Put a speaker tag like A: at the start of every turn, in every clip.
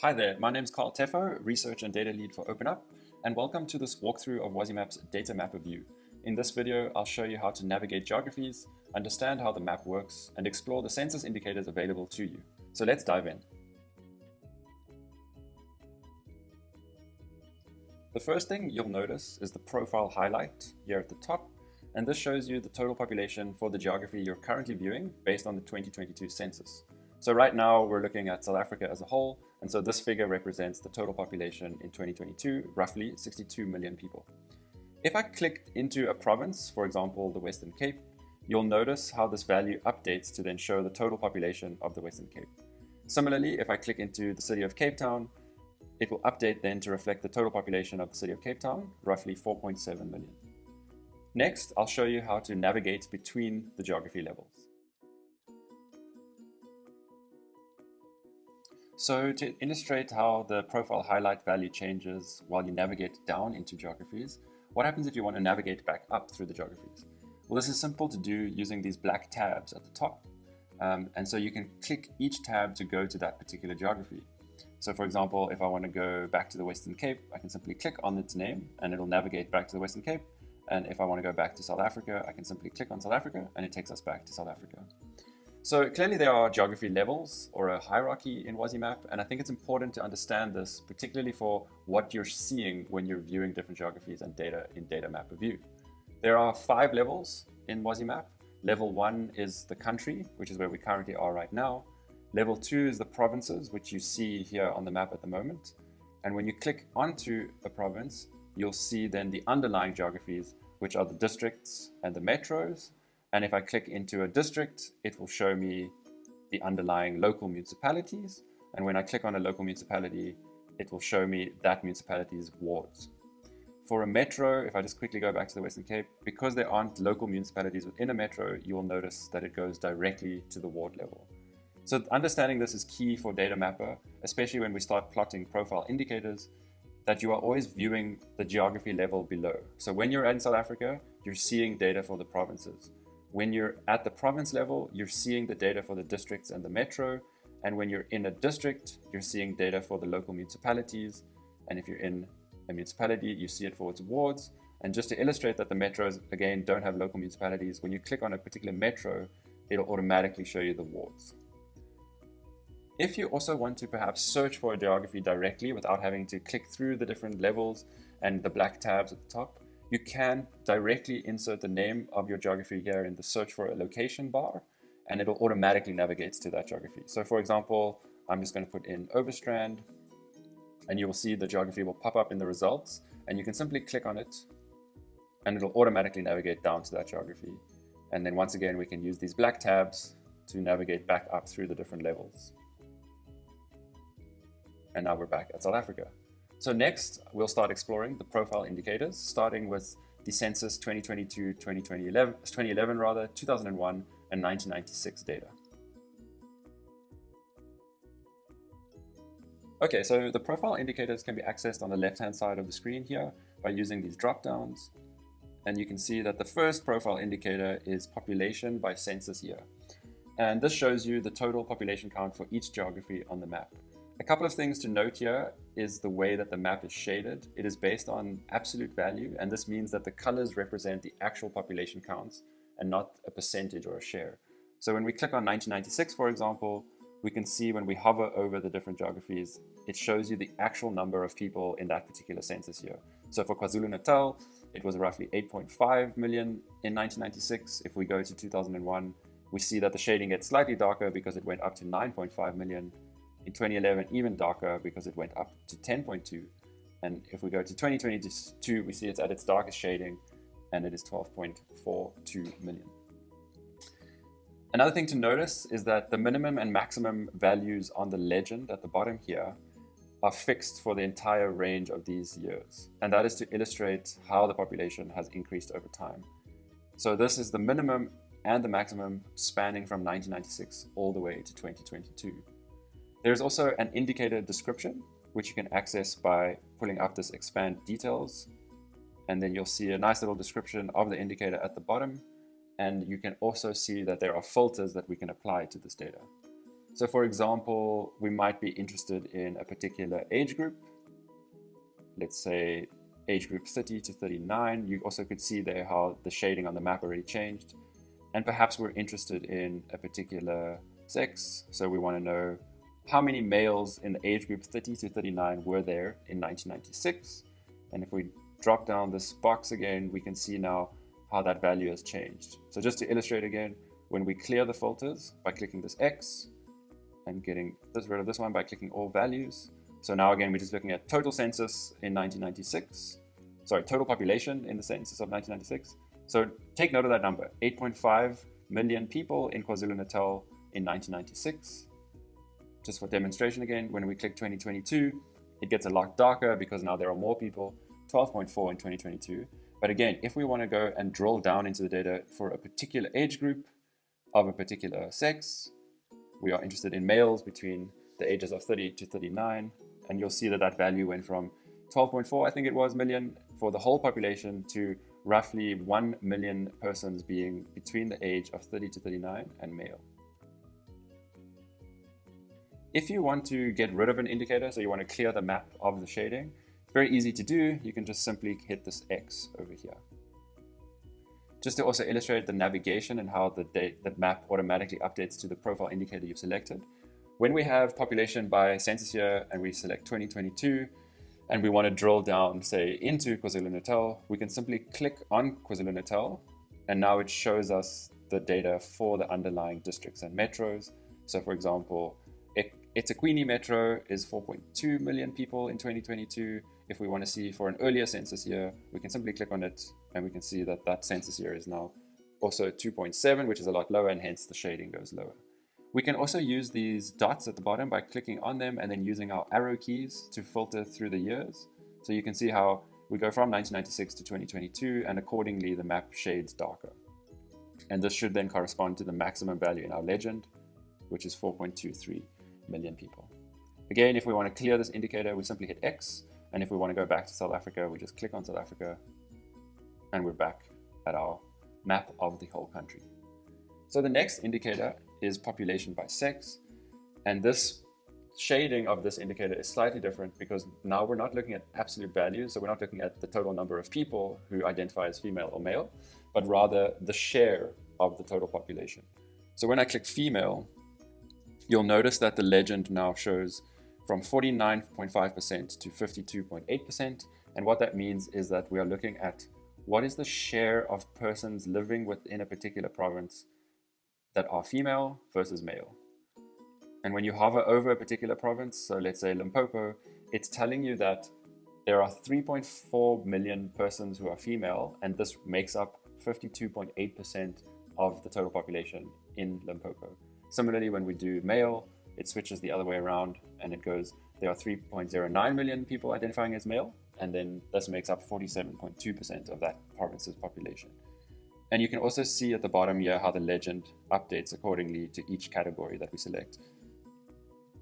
A: Hi there, my name is Carl Teffo, Research and Data Lead for OpenUp, and welcome to this walkthrough of Wazimap's Data Mapper view. In this video, I'll show you how to navigate geographies, understand how the map works, and explore the census indicators available to you. So let's dive in. The first thing you'll notice is the profile highlight here at the top, and this shows you the total population for the geography you're currently viewing based on the 2022 census. So right now we're looking at South Africa as a whole, and so this figure represents the total population in 2022, roughly 62 million people. If I clicked into a province, for example, the Western Cape, you'll notice how this value updates to then show the total population of the Western Cape. Similarly, if I click into the city of Cape Town, it will update then to reflect the total population of the city of Cape Town, roughly 4.7 million. Next, I'll show you how to navigate between the geography levels. So to illustrate how the profile highlight value changes while you navigate down into geographies, what happens if you want to navigate back up through the geographies? Well, this is simple to do using these black tabs at the top. And so you can click each tab to go to that particular geography. So for example, if I want to go back to the Western Cape, I can simply click on its name and it'll navigate back to the Western Cape. And if I want to go back to South Africa, I can simply click on South Africa and it takes us back to South Africa. So clearly there are geography levels or a hierarchy in Wazimap, and I think it's important to understand this, particularly for what you're seeing when you're viewing different geographies and data in Data Mapper view. There are 5 levels in Wazimap. Level 1 is the country, which is where we currently are right now. Level 2 is the provinces, which you see here on the map at the moment. And when you click onto a province, you'll see then the underlying geographies, which are the districts and the metros. And if I click into a district, it will show me the underlying local municipalities. And when I click on a local municipality, it will show me that municipality's wards. For a metro, if I just quickly go back to the Western Cape, because there aren't local municipalities within a metro, you will notice that it goes directly to the ward level. So understanding this is key for Data Mapper, especially when we start plotting profile indicators, that you are always viewing the geography level below. So when you're in South Africa, you're seeing data for the provinces. When you're at the province level, you're seeing the data for the districts and the metro. And when you're in a district, you're seeing data for the local municipalities. And if you're in a municipality, you see it for its wards. And just to illustrate that the metros, again, don't have local municipalities, when you click on a particular metro, it'll automatically show you the wards. If you also want to perhaps search for a geography directly without having to click through the different levels and the black tabs at the top, you can directly insert the name of your geography here in the search for a location bar, and it'll automatically navigate to that geography. So for example, I'm just going to put in Overstrand, and you will see the geography will pop up in the results, and you can simply click on it, and it'll automatically navigate down to that geography. And then once again, we can use these black tabs to navigate back up through the different levels. And now we're back at South Africa. So next, we'll start exploring the profile indicators, starting with the census 2022, 2011, 2001, and 1996 data. Okay, so the profile indicators can be accessed on the left-hand side of the screen here by using these drop-downs. And you can see that the first profile indicator is population by census year. And this shows you the total population count for each geography on the map. A couple of things to note here is the way that the map is shaded. It is based on absolute value, and this means that the colors represent the actual population counts and not a percentage or a share. So when we click on 1996, for example, we can see when we hover over the different geographies, it shows you the actual number of people in that particular census year. So for KwaZulu-Natal, it was roughly 8.5 million in 1996. If we go to 2001, we see that the shading gets slightly darker because it went up to 9.5 million. In 2011, even darker because it went up to 10.2. And if we go to 2022, we see it's at its darkest shading and it is 12.42 million. Another thing to notice is that the minimum and maximum values on the legend at the bottom here are fixed for the entire range of these years. And that is to illustrate how the population has increased over time. So this is the minimum and the maximum spanning from 1996 all the way to 2022. There's also an indicator description, which you can access by pulling up this expand details. And then you'll see a nice little description of the indicator at the bottom. And you can also see that there are filters that we can apply to this data. So for example, we might be interested in a particular age group. Let's say age group 30 to 39. You also could see there how the shading on the map already changed. And perhaps we're interested in a particular sex. So we want to know how many males in the age group 30 to 39 were there in 1996. And if we drop down this box again, we can see now how that value has changed. So just to illustrate again, when we clear the filters by clicking this X and getting rid of this one by clicking all values. So now again, we're just looking at total census in 1996. Sorry, total population in the census of 1996. So take note of that number, 8.5 million people in KwaZulu-Natal in 1996. Just for demonstration again, when we click 2022, it gets a lot darker because now there are more people, 12.4 in 2022. But again, if we want to go and drill down into the data for a particular age group of a particular sex, we are interested in males between the ages of 30 to 39, and you'll see that that value went from 12.4, I think it was, million for the whole population to roughly 1 million persons being between the age of 30 to 39 and male. If you want to get rid of an indicator, so you want to clear the map of the shading, very easy to do. You can just simply hit this X over here. Just to also illustrate the navigation and how the map automatically updates to the profile indicator you've selected. When we have population by census year and we select 2022 and we want to drill down, say, into KwaZulu-Natal, we can simply click on KwaZulu-Natal and now it shows us the data for the underlying districts and metros. So for example, eThekwini Metro is 4.2 million people in 2022. If we want to see for an earlier census year, we can simply click on it and we can see that that census year is now also 2.7, which is a lot lower, and hence the shading goes lower. We can also use these dots at the bottom by clicking on them and then using our arrow keys to filter through the years. So you can see how we go from 1996 to 2022, and accordingly the map shades darker. And this should then correspond to the maximum value in our legend, which is 4.23 million people. Again, if we want to clear this indicator, we simply hit X. And if we want to go back to South Africa, we just click on South Africa and we're back at our map of the whole country. So the next indicator is population by sex. And this shading of this indicator is slightly different because now we're not looking at absolute values. So we're not looking at the total number of people who identify as female or male, but rather the share of the total population. So when I click female, you'll notice that the legend now shows from 49.5% to 52.8%. And what that means is that we are looking at what is the share of persons living within a particular province that are female versus male. And when you hover over a particular province, so let's say Limpopo, it's telling you that there are 3.4 million persons who are female, and this makes up 52.8% of the total population in Limpopo. Similarly, when we do male, it switches the other way around and it goes, there are 3.09 million people identifying as male, and then this makes up 47.2% of that province's population. And you can also see at the bottom here how the legend updates accordingly to each category that we select.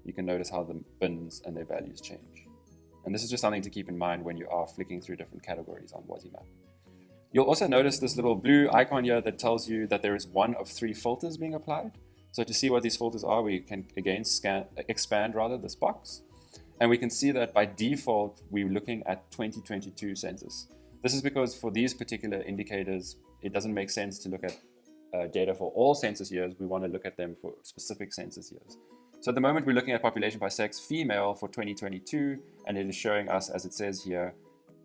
A: You can notice how the bins and their values change. And this is just something to keep in mind when you are flicking through different categories on Wazimap. You'll also notice this little blue icon here that tells you that there is one of 3 filters being applied. So to see what these filters are, we can again expand this box. And we can see that by default, we're looking at 2022 census. This is because for these particular indicators, it doesn't make sense to look at data for all census years. We want to look at them for specific census years. So at the moment, we're looking at population by sex female for 2022, and it is showing us, as it says here,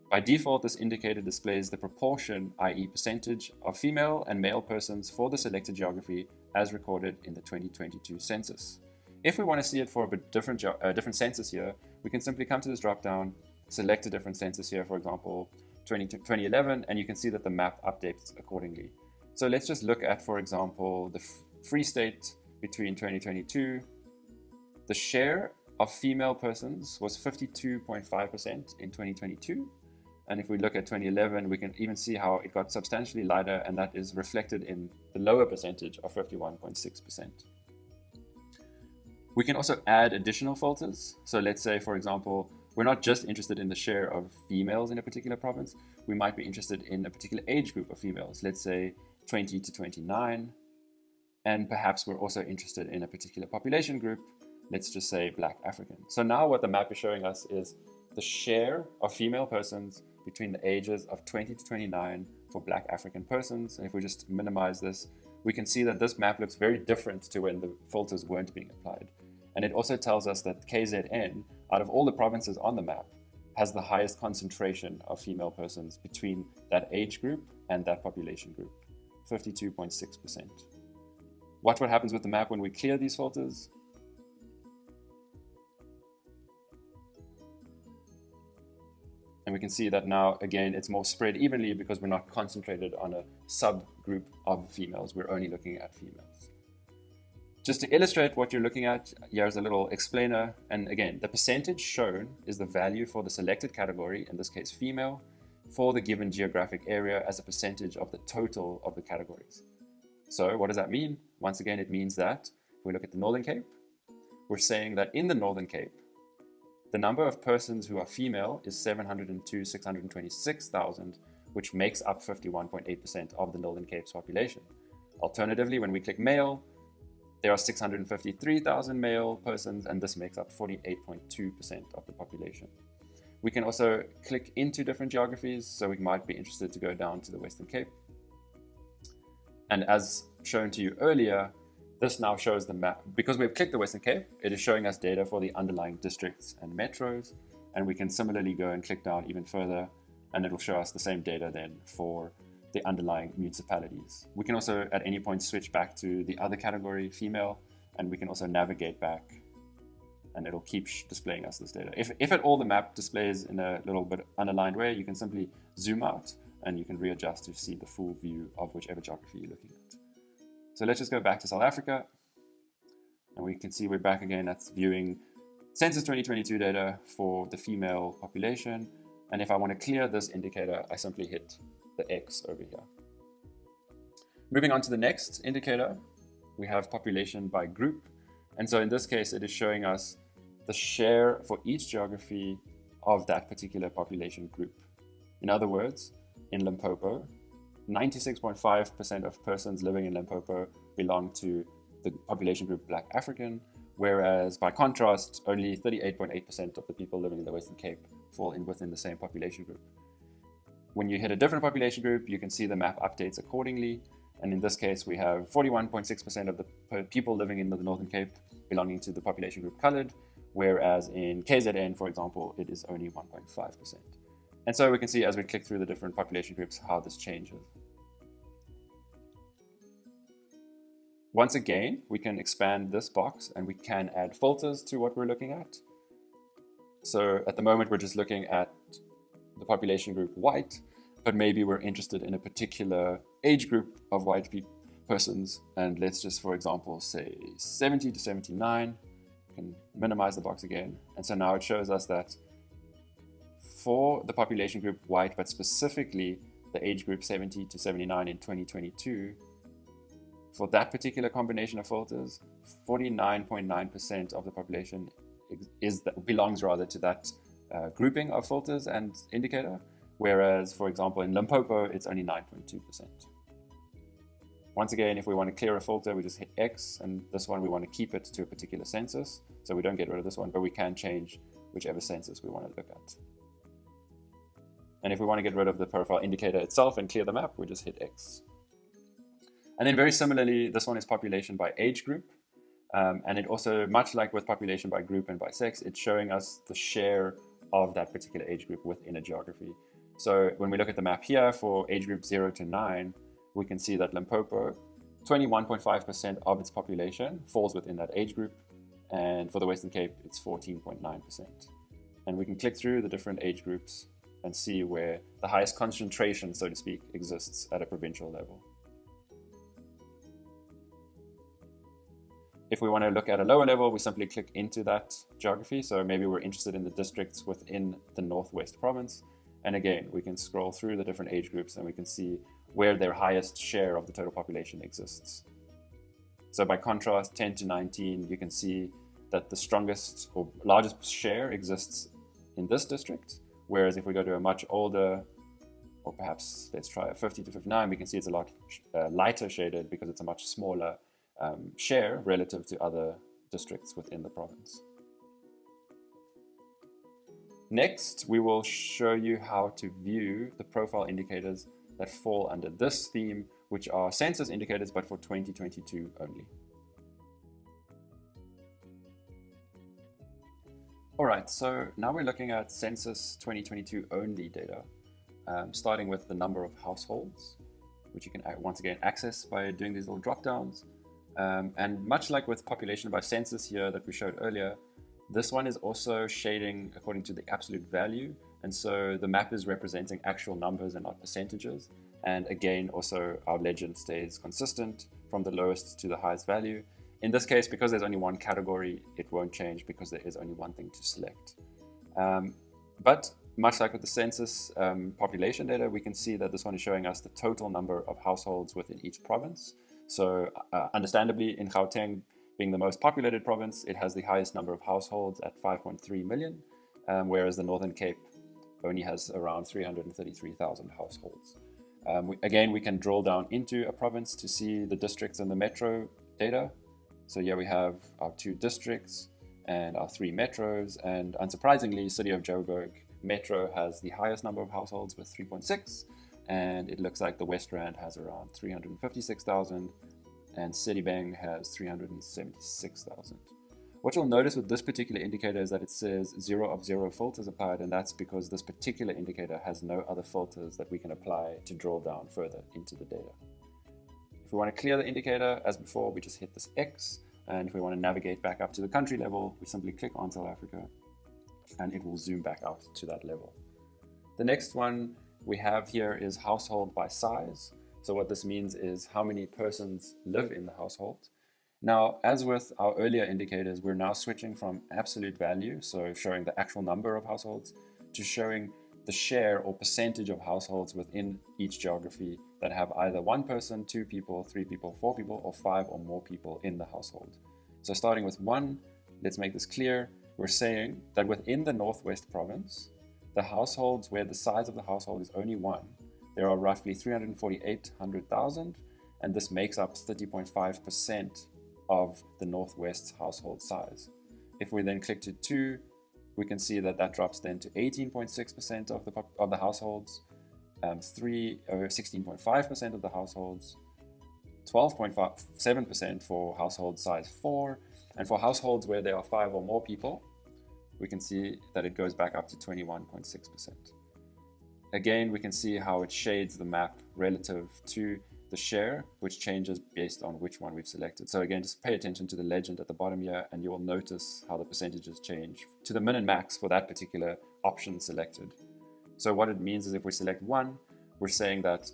A: by default, this indicator displays the proportion, i.e. percentage, of female and male persons for the selected geography as recorded in the 2022 census. If we want to see it for a different census year, we can simply come to this drop-down, select a different census year, for example, 2011, and you can see that the map updates accordingly. So let's just look at, for example, the Free State between 2022. The share of female persons was 52.5% in 2022. And if we look at 2011, we can even see how it got substantially lighter, and that is reflected in the lower percentage of 51.6%. We can also add additional filters. So let's say, for example, we're not just interested in the share of females in a particular province. We might be interested in a particular age group of females, let's say 20 to 29. And perhaps we're also interested in a particular population group, let's just say Black African. So now what the map is showing us is the share of female persons between the ages of 20 to 29 for Black African persons. And if we just minimize this, we can see that this map looks very different to when the filters weren't being applied. And it also tells us that KZN, out of all the provinces on the map, has the highest concentration of female persons between that age group and that population group, 52.6%. Watch what happens with the map when we clear these filters. And we can see that now, again, it's more spread evenly because we're not concentrated on a subgroup of females. We're only looking at females. Just to illustrate what you're looking at, here's a little explainer. And again, the percentage shown is the value for the selected category, in this case female, for the given geographic area as a percentage of the total of the categories. So what does that mean? Once again, it means that if we look at the Northern Cape, we're saying that in the Northern Cape, the number of persons who are female is 702,626,000, which makes up 51.8% of the Northern Cape's population. Alternatively, when we click male, there are 653,000 male persons, and this makes up 48.2% of the population. We can also click into different geographies, so we might be interested to go down to the Western Cape. And as shown to you earlier, this now shows the map. Because we've clicked the Western Cape, it is showing us data for the underlying districts and metros. And we can similarly go and click down even further, and it will show us the same data then for the underlying municipalities. We can also at any point switch back to the other category, female, and we can also navigate back, and it'll keep displaying us this data. If at all the map displays in a little bit unaligned way, you can simply zoom out and you can readjust to see the full view of whichever geography you're looking at. So let's just go back to South Africa, and we can see we're back again. That's viewing Census 2022 data for the female population. And if I want to clear this indicator, I simply hit the X over here. Moving on to the next indicator, we have population by group. And so in this case, it is showing us the share for each geography of that particular population group. In other words, in Limpopo, 96.5% of persons living in Limpopo belong to the population group Black African, whereas by contrast, only 38.8% of the people living in the Western Cape fall in within the same population group. When you hit a different population group, you can see the map updates accordingly. And in this case, we have 41.6% of the people living in the Northern Cape belonging to the population group colored, whereas in KZN, for example, it is only 1.5%. And so we can see as we click through the different population groups how this changes. Once again, we can expand this box and we can add filters to what we're looking at. So at the moment, we're just looking at the population group white, but maybe we're interested in a particular age group of white persons. And let's just, for example, say 70 to 79. We can minimize the box again. And so now it shows us that for the population group white, but specifically the age group 70 to 79 in 2022, for that particular combination of filters, 49.9% of the population belongs to that grouping of filters and indicator, whereas, for example, in Limpopo, it's only 9.2%. Once again, if we want to clear a filter, we just hit X, and this one we want to keep it to a particular census, so we don't get rid of this one, but we can change whichever census we want to look at. And if we want to get rid of the profile indicator itself and clear the map, we just hit X. And then very similarly, this one is population by age group. And it also, much like with population by group and by sex, it's showing us the share of that particular age group within a geography. So when we look at the map here for age group 0 to 9, we can see that Limpopo, 21.5% of its population falls within that age group. And for the Western Cape, it's 14.9%. And we can click through the different age groups and see where the highest concentration, so to speak, exists at a provincial level. If we want to look at a lower level, we simply click into that geography. So maybe we're interested in the districts within the Northwest province. And again, we can scroll through the different age groups and we can see where their highest share of the total population exists. So by contrast, 10 to 19, you can see that the strongest or largest share exists in this district. Whereas if we go to a much older, or perhaps let's try a 50 to 59, we can see it's a lot lighter shaded because it's a much smaller share relative to other districts within the province. Next, we will show you how to view the profile indicators that fall under this theme, which are census indicators, but for 2022 only. All right, so now we're looking at census 2022 only data, starting with the number of households, which you can once again access by doing these little drop downs. And much like with population by census here that we showed earlier, this one is also shading according to the absolute value. And so the map is representing actual numbers and not percentages. And again, also our legend stays consistent from the lowest to the highest value. In this case, because there's only one category, it won't change because there is only one thing to select. But much like with the census population data, we can see that this one is showing us the total number of households within each province. So understandably, in Gauteng, being the most populated province, it has the highest number of households at 5.3 million, whereas the Northern Cape only has around 333,000 households. Again, we can drill down into a province to see the districts and the metro data. So here we have our 2 districts and our 3 metros, and unsurprisingly, City of Joburg Metro has the highest number of households with 3.6, and it looks like the West Rand has around 356,000, and Citybang has 376,000. What you'll notice with this particular indicator is that it says 0 of 0 filters applied, and that's because this particular indicator has no other filters that we can apply to drill down further into the data. If we want to clear the indicator, as before, we just hit this X, and if we want to navigate back up to the country level, we simply click on South Africa, and it will zoom back out to that level. The next one we have here is household by size. So what this means is how many persons live in the household. Now, as with our earlier indicators, we're now switching from absolute value, so showing the actual number of households, to showing the share or percentage of households within each geography that have either 1 person, 2 people, 3 people, 4 people, or 5 or more people in the household. So starting with 1, let's make this clear. We're saying that within the Northwest province, the households where the size of the household is only 1, there are roughly 348,000, and this makes up 30.5% of the Northwest's household size. If we then click to 2, we can see that that drops then to 18.6% of the households, 16.5% of the households, 12.7% for household size 4, and for households where there are 5 or more people, we can see that it goes back up to 21.6%. Again, we can see how it shades the map relative to the share, which changes based on which one we've selected. So again, just pay attention to the legend at the bottom here, and you will notice how the percentages change to the min and max for that particular option selected. So what it means is if we select 1, we're saying that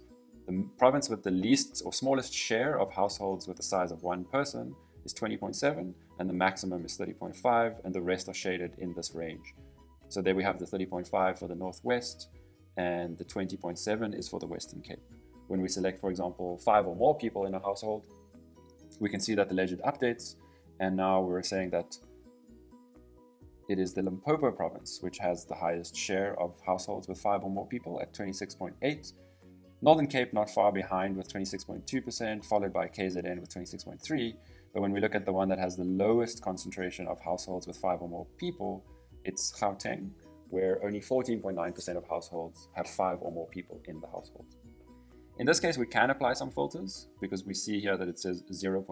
A: the province with the least or smallest share of households with the size of 1 person is 20.7, and the maximum is 30.5, and the rest are shaded in this range. So there we have the 30.5 for the Northwest, and the 20.7 is for the Western Cape. When we select, for example, 5 or more people in a household, we can see that the legend updates, and now we're saying that it is the Limpopo province which has the highest share of households with 5 or more people at 26.8. Northern Cape not far behind with 26.2%, followed by KZN with 26.3. But when we look at the one that has the lowest concentration of households with 5 or more people, it's Gauteng, where only 14.9% of households have 5 or more people in the household. In this case, we can apply some filters because we see here that it says 0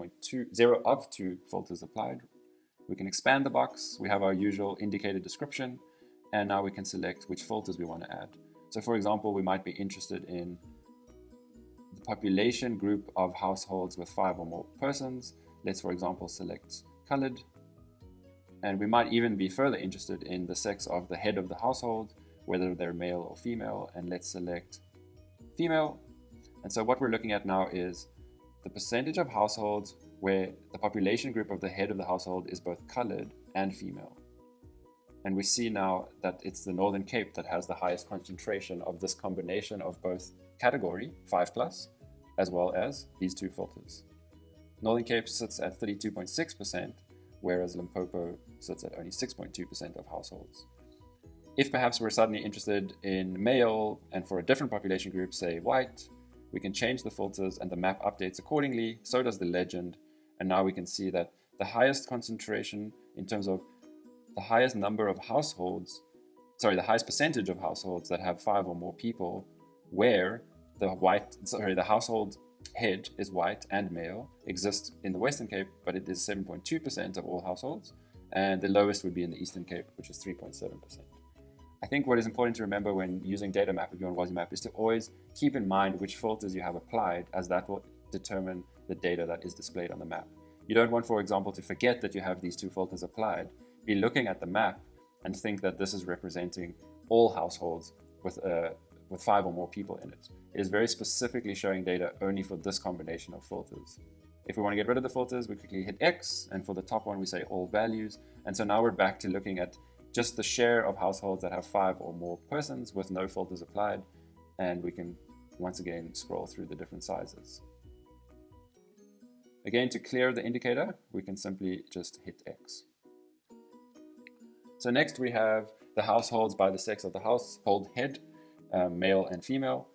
A: of 2 filters applied. We can expand the box. We have our usual indicated description, and now we can select which filters we want to add. So for example, we might be interested in the population group of households with 5 or more persons. Let's, for example, select colored. And we might even be further interested in the sex of the head of the household, whether they're male or female, and let's select female. And so what we're looking at now is the percentage of households where the population group of the head of the household is both colored and female. And we see now that it's the Northern Cape that has the highest concentration of this combination of both category, 5+, as well as these 2 filters. Northern Cape sits at 32.6%, whereas Limpopo sits at only 6.2% of households. If perhaps we're suddenly interested in male and for a different population group, say white, we can change the filters and the map updates accordingly, so does the legend, And now we can see that the highest concentration in terms of the highest number of households, the highest percentage of households that have 5 or more people, where the household head is white and male, exists in the Western Cape, but it is 7.2% of all households, and the lowest would be in the Eastern Cape, which is 3.7%. I think what is important to remember when using data map if you're on Wazimap is to always keep in mind which filters you have applied, as that will determine the data that is displayed on the map. You don't want, for example, to forget that you have these 2 filters applied, be looking at the map and think that this is representing all households with 5 or more people in it. It is very specifically showing data only for this combination of filters. If we want to get rid of the filters, we quickly hit X, and for the top one we say all values. And so now we're back to looking at just the share of households that have 5 or more persons with no filters applied, and we can once again scroll through the different sizes. Again, to clear the indicator, we can simply just hit X. So next we have the households by the sex of the household head, male and female.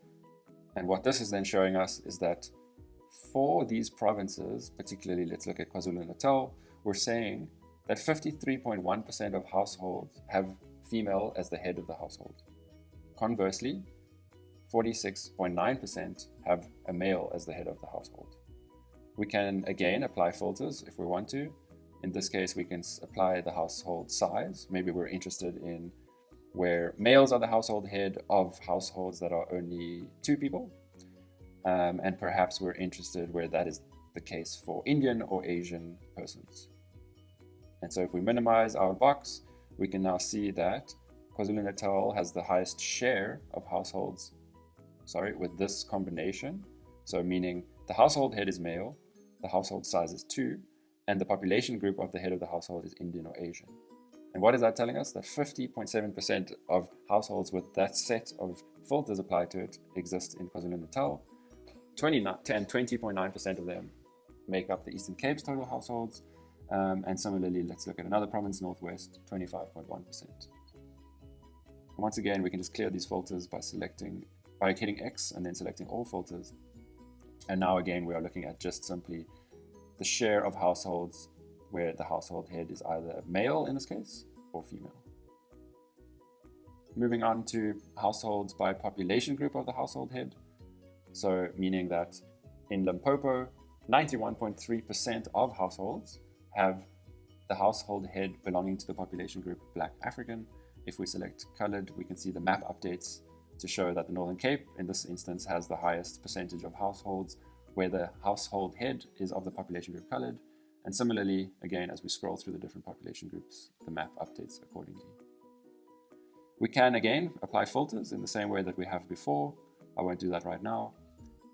A: And what this is then showing us is that for these provinces, particularly let's look at KwaZulu-Natal, we're saying that 53.1% of households have female as the head of the household. Conversely, 46.9% have a male as the head of the household. We can again apply filters if we want to. In this case, we can apply the household size. Maybe we're interested in where males are the household head of households that are only 2 people. And perhaps we're interested where that is the case for Indian or Asian persons. And so if we minimize our box, we can now see that KwaZulu-Natal has the highest share of households, with this combination. So meaning the household head is male, the household size is 2, and the population group of the head of the household is Indian or Asian. And what is that telling us? That 50.7% of households with that set of filters applied to it exist in KwaZulu-Natal. 20.9% of them make up the Eastern Cape's total households. And similarly, let's look at another province, Northwest, 25.1%. Once again, we can just clear these filters by hitting X and then selecting all filters. And now again, we are looking at just simply the share of households where the household head is either male in this case or female. Moving on to households by population group of the household head. So meaning that in Limpopo, 91.3% of households have the household head belonging to the population group Black African. If we select colored, we can see the map updates to show that the Northern Cape, in this instance, has the highest percentage of households where the household head is of the population group colored. And similarly, again, as we scroll through the different population groups, the map updates accordingly. We can, again, apply filters in the same way that we have before. I won't do that right now.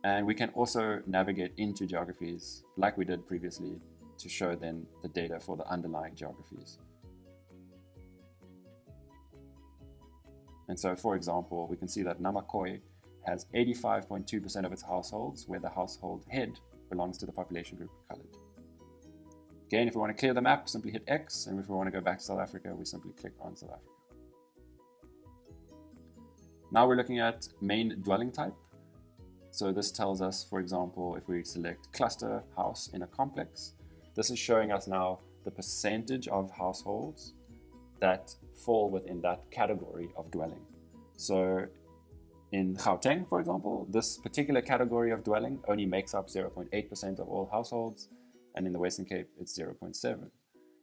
A: And we can also navigate into geographies like we did previously to show then the data for the underlying geographies. And so, for example, we can see that Namakoi has 85.2% of its households where the household head belongs to the population group colored. Again, if we want to clear the map, simply hit X, and if we want to go back to South Africa, we simply click on South Africa. Now we're looking at main dwelling type. So this tells us, for example, if we select cluster house in a complex, this is showing us now the percentage of households that fall within that category of dwelling. So in Gauteng, for example, this particular category of dwelling only makes up 0.8% of all households, and in the Western Cape, it's 0.7.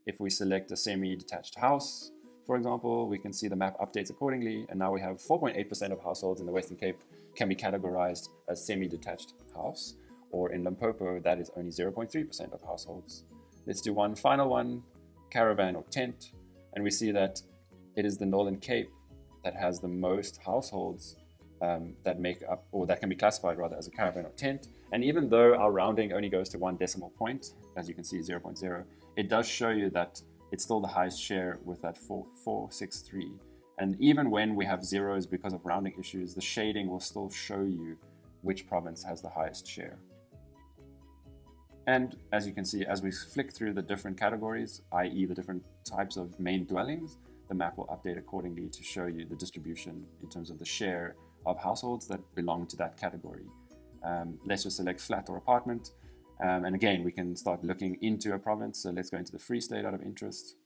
A: If we select a semi-detached house, for example, we can see the map updates accordingly, and now we have 4.8% of households in the Western Cape can be categorized as semi-detached house, or in Limpopo, that is only 0.3% of households. Let's do one final one, caravan or tent, and we see that it is the Northern Cape that has the most households that make up, or that can be classified rather, as a caravan or tent. And even though our rounding only goes to 1 decimal point, as you can see 0.0, it does show you that it's still the highest share with that 463. And even when we have zeros because of rounding issues, the shading will still show you which province has the highest share. And as you can see, as we flick through the different categories, i.e. the different types of main dwellings, the map will update accordingly to show you the distribution in terms of the share of households that belong to that category. Let's just select flat or apartment. And again, we can start looking into a province. So let's go into the Free State out of interest.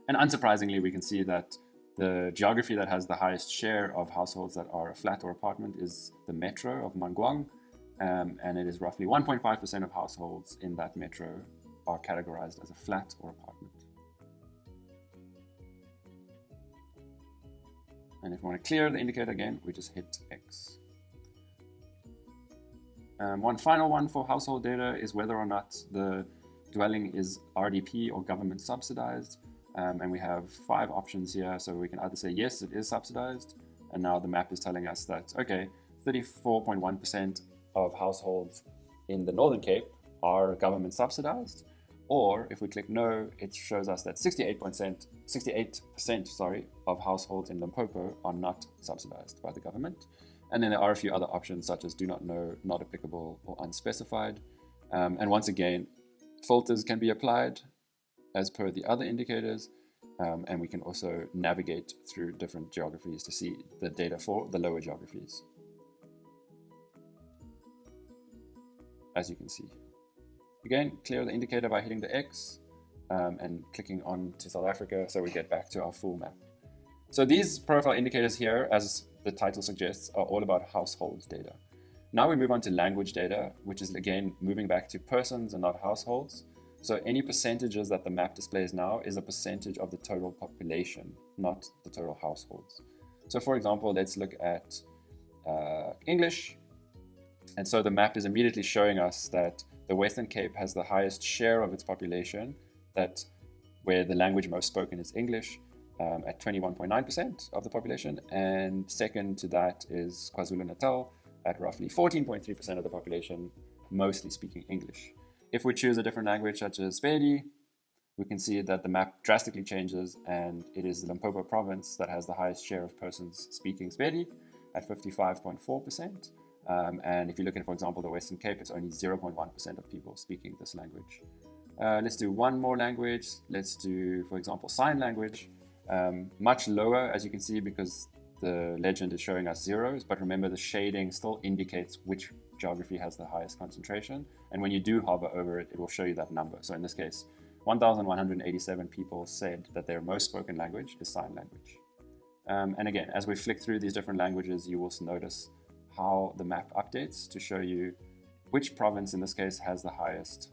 A: And unsurprisingly, we can see that the geography that has the highest share of households that are a flat or apartment is the metro of Manguang. And it is roughly 1.5% of households in that metro are categorized as a flat or apartment. And if we want to clear the indicator again, we just hit X. One final one for household data is whether or not the dwelling is RDP or government subsidized. And we have 5 options here. So we can either say, yes, it is subsidized. And now the map is telling us that, okay, 34.1% of households in the Northern Cape are government subsidized. Or if we click no, it shows us that 68% of households in Limpopo are not subsidized by the government. And then there are a few other options such as do not know, not applicable, or unspecified. And once again, filters can be applied as per the other indicators. And we can also navigate through different geographies to see the data for the lower geographies, as you can see. Again, clear the indicator by hitting the X and clicking on to South Africa so we get back to our full map. So these profile indicators here, as the title suggests, are all about household data. Now we move on to language data, which is again moving back to persons and not households. So any percentages that the map displays now is a percentage of the total population, not the total households. So for example, let's look at English. And so the map is immediately showing us that the Western Cape has the highest share of its population, where the language most spoken is English, at 21.9% of the population. And second to that is KwaZulu-Natal at roughly 14.3% of the population, mostly speaking English. If we choose a different language such as Sepedi, we can see that the map drastically changes, and it is the Limpopo province that has the highest share of persons speaking Sepedi at 55.4%. And if you look at, for example, the Western Cape, it's only 0.1% of people speaking this language. Let's do one more language. Let's do, for example, sign language. Much lower, as you can see, because the legend is showing us zeros. But remember, the shading still indicates which geography has the highest concentration. And when you do hover over it, it will show you that number. So in this case, 1,187 people said that their most spoken language is sign language. And again, as we flick through these different languages, you will notice how the map updates to show you which province in this case has the highest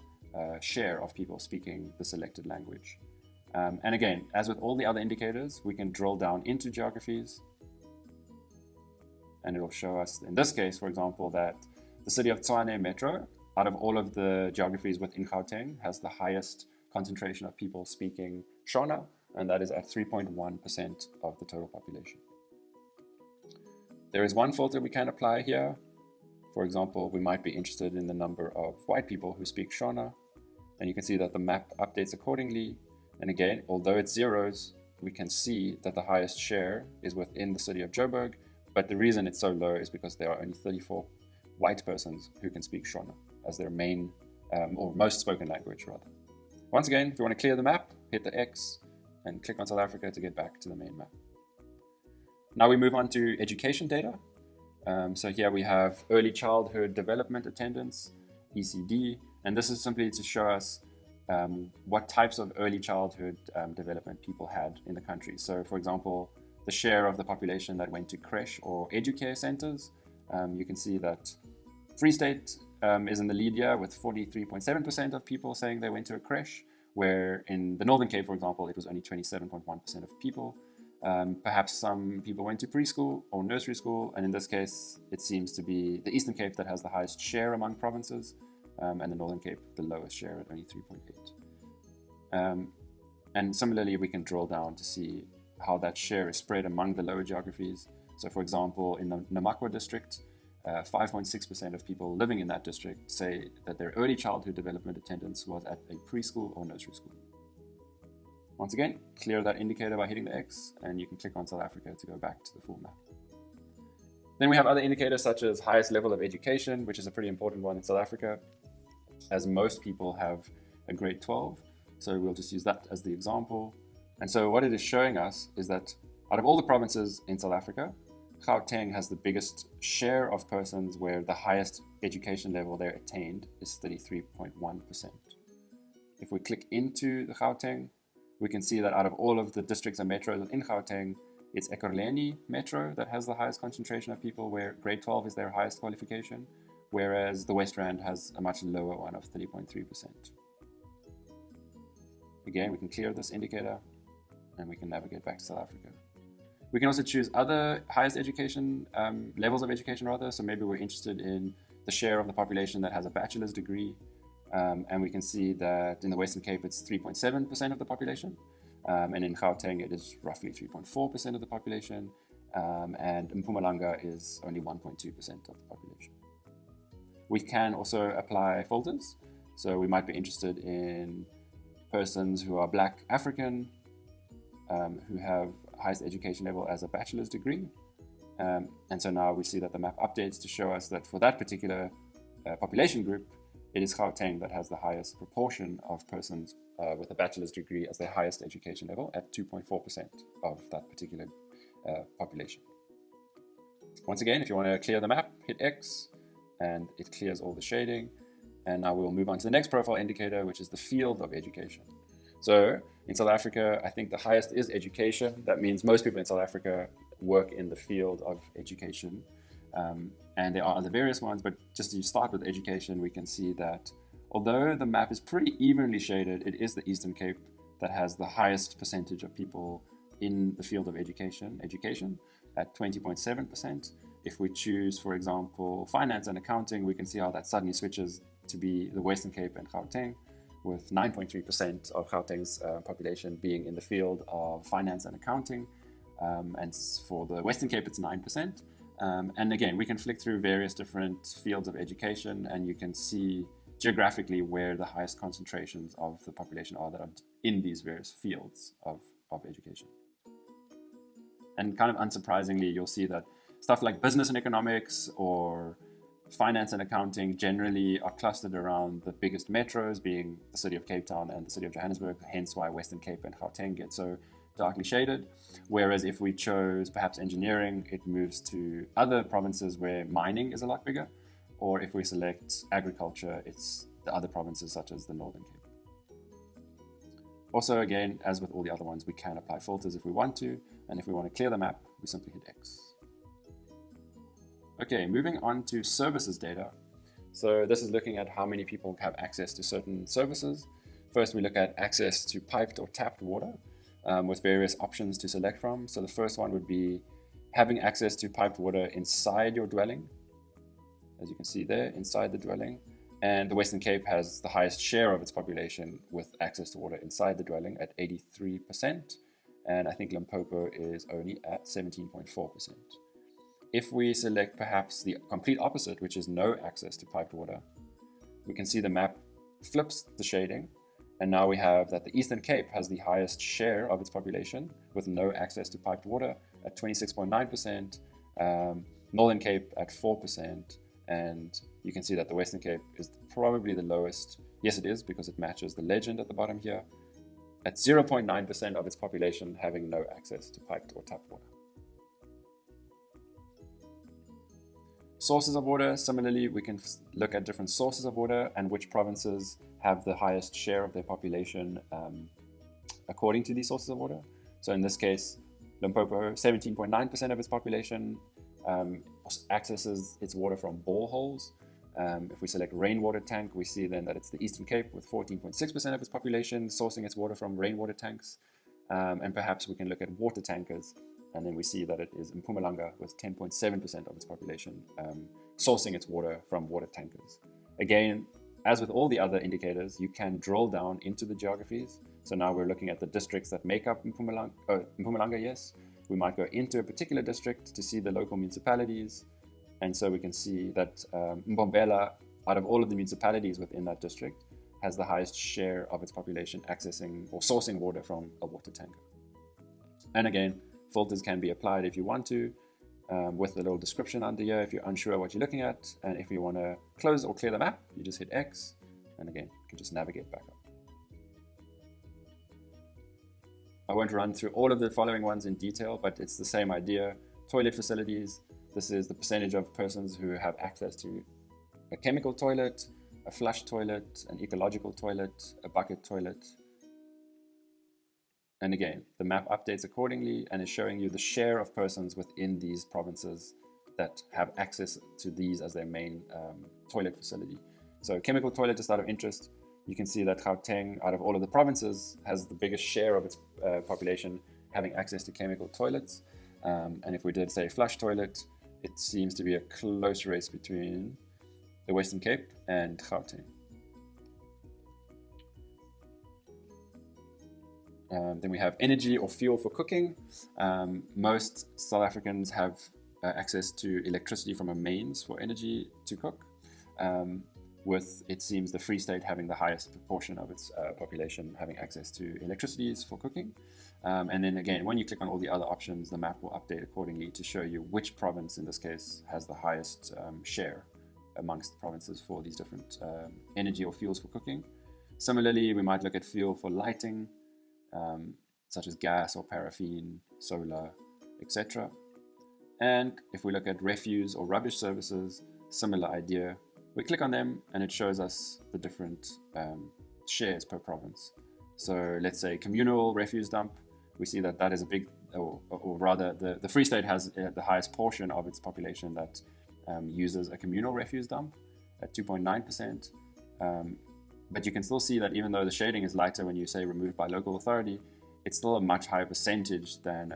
A: share of people speaking the selected language. And again, as with all the other indicators, we can drill down into geographies, and it will show us, in this case, for example, that the city of Tshwane Metro, out of all of the geographies within Gauteng, has the highest concentration of people speaking Shona, and that is at 3.1% of the total population. There is one filter we can apply here. For example, we might be interested in the number of white people who speak Shona, and you can see that the map updates accordingly. And again, although it's zeros, we can see that the highest share is within the city of Joburg, but the reason it's so low is because there are only 34 white persons who can speak Shona as their main or most spoken language, rather. Once again, if you want to clear the map, hit the X and click on South Africa to get back to the main map. Now we move on to education data. So here we have early childhood development attendance, ECD, and this is simply to show us what types of early childhood development people had in the country. So for example, the share of the population that went to creche or educare centers, you can see that Free State is in the lead here with 43.7% of people saying they went to a creche, where in the Northern Cape, for example, it was only 27.1% of people. Perhaps some people went to preschool or nursery school, and in this case, it seems to be the Eastern Cape that has the highest share among provinces, and the Northern Cape the lowest share at only 3.8. And similarly, we can drill down to see how that share is spread among the lower geographies. So for example, in the Namakwa district, 5.6% of people living in that district say that their early childhood development attendance was at a preschool or nursery school. Once again, clear that indicator by hitting the X, and you can click on South Africa to go back to the full map. Then we have other indicators such as highest level of education, which is a pretty important one in South Africa, as most people have a grade 12. So we'll just use that as the example. And so what it is showing us is that out of all the provinces in South Africa, Gauteng has the biggest share of persons where the highest education level they attained is 33.1%. If we click into the Gauteng, we can see that out of all of the districts and metros within Gauteng, it's Ekurhuleni Metro that has the highest concentration of people where grade 12 is their highest qualification, whereas the West Rand has a much lower one of 30.3%. Again, we can clear this indicator and we can navigate back to South Africa. We can also choose other highest education, levels of education rather. So maybe we're interested in the share of the population that has a bachelor's degree. And we can see that in the Western Cape, it's 3.7% of the population. And in Gauteng, it is roughly 3.4% of the population. And Mpumalanga is only 1.2% of the population. We can also apply filters. So we might be interested in persons who are Black African, who have highest education level as a bachelor's degree. And so now we see that the map updates to show us that for that particular population group, it is Gauteng that has the highest proportion of persons with a bachelor's degree as their highest education level at 2.4% of that particular population. Once again, if you want to clear the map, hit X and it clears all the shading. And now we'll move on to the next profile indicator, which is the field of education. So in South Africa, I think the highest is education. That means most people in South Africa work in the field of education. And there are other various ones, but just to start with education, we can see that although the map is pretty evenly shaded, it is the Eastern Cape that has the highest percentage of people in the field of education at 20.7%. If we choose, for example, finance and accounting, we can see how that suddenly switches to be the Western Cape and Gauteng, with 9.3% of Gauteng's population being in the field of finance and accounting. And for the Western Cape, it's 9%. And again, we can flick through various different fields of education, and you can see geographically where the highest concentrations of the population are that are in these various fields of education. And kind of unsurprisingly, you'll see that stuff like business and economics or finance and accounting generally are clustered around the biggest metros, being the city of Cape Town and the city of Johannesburg, hence why Western Cape and Gauteng get so darkly shaded. Whereas if we chose perhaps engineering, it moves to other provinces where mining is a lot bigger. Or if we select agriculture, it's the other provinces such as the Northern Cape. Also, again, as with all the other ones, we can apply filters if we want to. And if we want to clear the map, we simply hit X. Okay, moving on to services data. So this is looking at how many people have access to certain services. First, we look at access to piped or tapped water with various options to select from. So the first one would be having access to piped water inside your dwelling. As you can see there, inside the dwelling. And the Western Cape has the highest share of its population with access to water inside the dwelling at 83%. And I think Limpopo is only at 17.4%. If we select perhaps the complete opposite, which is no access to piped water, we can see the map flips the shading. And now we have that the Eastern Cape has the highest share of its population with no access to piped water at 26.9%, Northern Cape at 4%, and you can see that the Western Cape is probably the lowest. Yes, it is, because it matches the legend at the bottom here, at 0.9% of its population having no access to piped or tapped water. Sources of water, similarly, we can look at different sources of water and which provinces have the highest share of their population according to these sources of water. So in this case, Limpopo, 17.9% of its population accesses its water from boreholes. If we select rainwater tank, we see then that it's the Eastern Cape with 14.6% of its population sourcing its water from rainwater tanks. And perhaps we can look at water tankers, and then we see that it is Mpumalanga with 10.7% of its population sourcing its water from water tankers. Again, as with all the other indicators, you can drill down into the geographies. So now we're looking at the districts that make up Mpumalanga, yes. We might go into a particular district to see the local municipalities. And so we can see that Mbombela, out of all of the municipalities within that district, has the highest share of its population accessing or sourcing water from a water tanker. And again, filters can be applied if you want to, with a little description under here if you're unsure what you're looking at. And if you want to close or clear the map, you just hit X. And again, you can just navigate back up. I won't run through all of the following ones in detail, but it's the same idea. toilet facilities. This is the percentage of persons who have access to a chemical toilet, a flush toilet, an ecological toilet, a bucket toilet. And again, the map updates accordingly and is showing you the share of persons within these provinces that have access to these as their main toilet facility. So chemical toilet, just out of interest, you can see that Gauteng, out of all of the provinces, has the biggest share of its population having access to chemical toilets. And if we did say flush toilet, it seems to be a close race between the Western Cape and Gauteng. Then we have energy or fuel for cooking. Most South Africans have access to electricity from a mains for energy to cook, with, it seems, the Free State having the highest proportion of its population having access to electricities for cooking. And then again, when you click on all the other options, the map will update accordingly to show you which province, in this case, has the highest share amongst the provinces for these different energy or fuels for cooking. Similarly, we might look at fuel for lighting, such as gas or paraffin, solar, etc. And if we look at refuse or rubbish services, similar idea. We click on them and it shows us the different shares per province. So let's say communal refuse dump, we see that that is a big, or rather the Free State has the highest portion of its population that uses a communal refuse dump at 2.9%. But you can still see that even though the shading is lighter when you say removed by local authority, it's still a much higher percentage than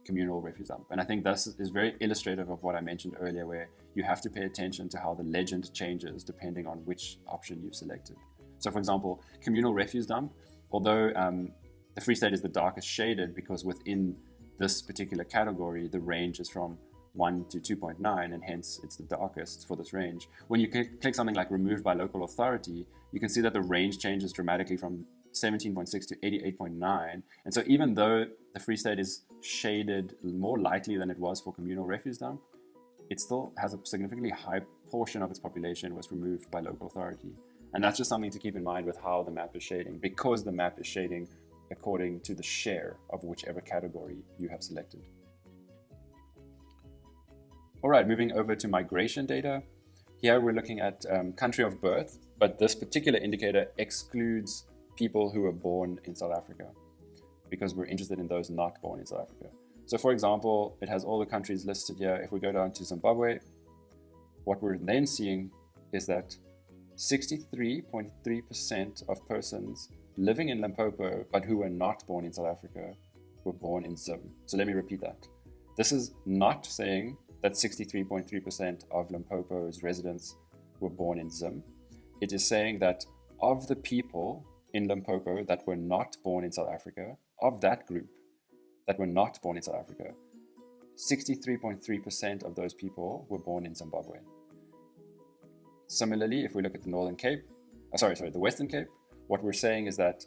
A: communal refuse dump. And I think this is very illustrative of what I mentioned earlier, where you have to pay attention to how the legend changes depending on which option you've selected. So for example, communal refuse dump, although the Free State is the darkest shaded because within this particular category, the range is from 1 to 2.9, and hence it's the darkest for this range. When you click something like removed by local authority, you can see that the range changes dramatically from 17.6 to 88.9. And so even though the Free State is shaded more lightly than it was for communal refuse dump, it still has a significantly high portion of its population was removed by local authority. And that's just something to keep in mind with how the map is shading, because the map is shading according to the share of whichever category you have selected. All right, moving over to migration data. Here we're looking at country of birth, but this particular indicator excludes people who were born in South Africa because we're interested in those not born in South Africa. So for example, it has all the countries listed here. If we go down to Zimbabwe, what we're then seeing is that 63.3% of persons living in Limpopo but who were not born in South Africa were born in Zim. So let me repeat that. This is not saying that 63.3% of Limpopo's residents were born in Zim. It is saying that of the people in Limpopo that were not born in South Africa, of that group that were not born in South Africa, 63.3% of those people were born in Zimbabwe. Similarly, if we look at the Northern Cape, the Western Cape, what we're saying is that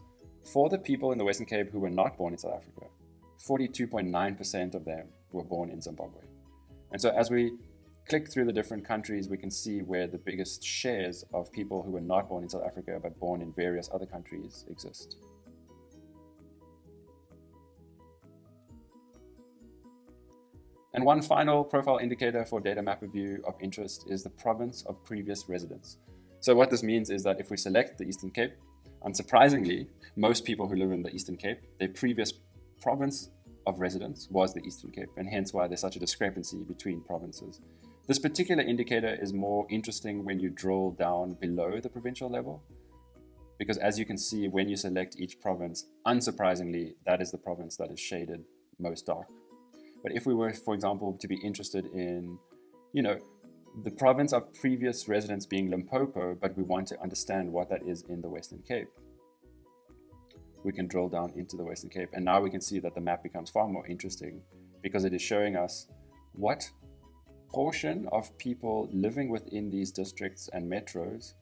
A: for the people in the Western Cape who were not born in South Africa, 42.9% of them were born in Zimbabwe. And so as we click through the different countries, we can see where the biggest shares of people who were not born in South Africa but born in various other countries exist. And one final profile indicator for data map review of interest is the province of previous residence. So what this means is that if we select the Eastern Cape, unsurprisingly, most people who live in the Eastern Cape, their previous province of residence was the Eastern Cape, and hence why there's such a discrepancy between provinces. This particular indicator is more interesting when you drill down below the provincial level, because as you can see, when you select each province, unsurprisingly, that is the province that is shaded most dark. But if we were, for example, to be interested in, the province of previous residence being Limpopo, but we want to understand what that is in the Western Cape, we can drill down into the Western Cape. And now we can see that the map becomes far more interesting because it is showing us what portion of people living within these districts and metros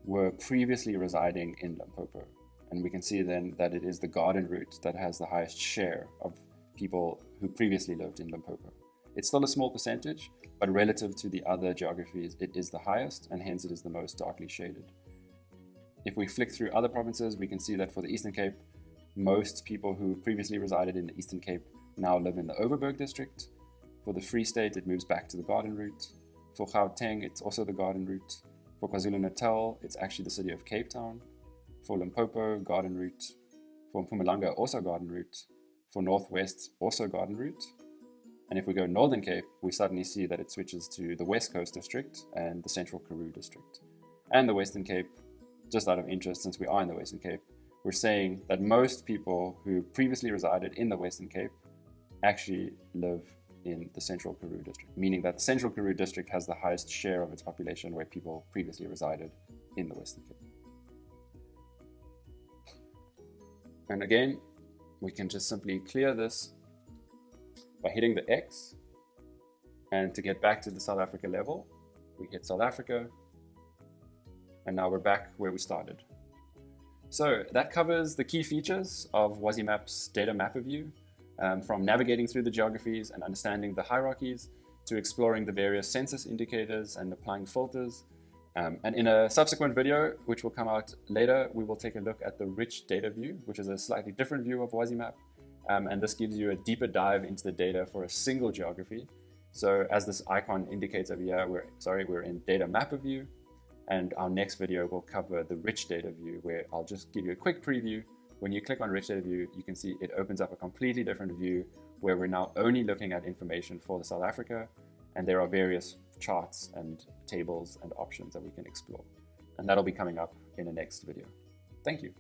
A: were previously residing in Limpopo. And we can see then that it is the Garden Route that has the highest share of people who previously lived in Limpopo. It's still a small percentage, but relative to the other geographies, it is the highest, and hence it is the most darkly shaded. If we flick through other provinces, we can see that for the Eastern Cape, most people who previously resided in the Eastern Cape now live in the Overberg district. For the Free State, it moves back to the Garden Route. For Gauteng, it's also the Garden Route. For KwaZulu-Natal, it's actually the city of Cape Town. For Limpopo, Garden Route. For Mpumalanga, also Garden Route. For Northwest, also Garden Route. And if we go Northern Cape, we suddenly see that it switches to the West Coast district and the Central Karoo district. And the Western Cape, just out of interest, since we are in the Western Cape, we're saying that most people who previously resided in the Western Cape actually live in the Central Karoo district, meaning that the Central Karoo district has the highest share of its population where people previously resided in the Western Cape. And again, we can just simply clear this by hitting the X. And to get back to the South Africa level, we hit South Africa. And now we're back where we started. So that covers the key features of Wazimap's data mapper view, from navigating through the geographies and understanding the hierarchies to exploring the various census indicators and applying filters. And in a subsequent video, which will come out later, we will take a look at the rich data view, which is a slightly different view of Wazimap. And this gives you a deeper dive into the data for a single geography. So as this icon indicates over here, we're in data mapper view. And our next video will cover the rich data view, where I'll just give you a quick preview. When you click on rich data view, you can see it opens up a completely different view where we're now only looking at information for the South Africa. And there are various charts and tables and options that we can explore. And that'll be coming up in the next video. Thank you.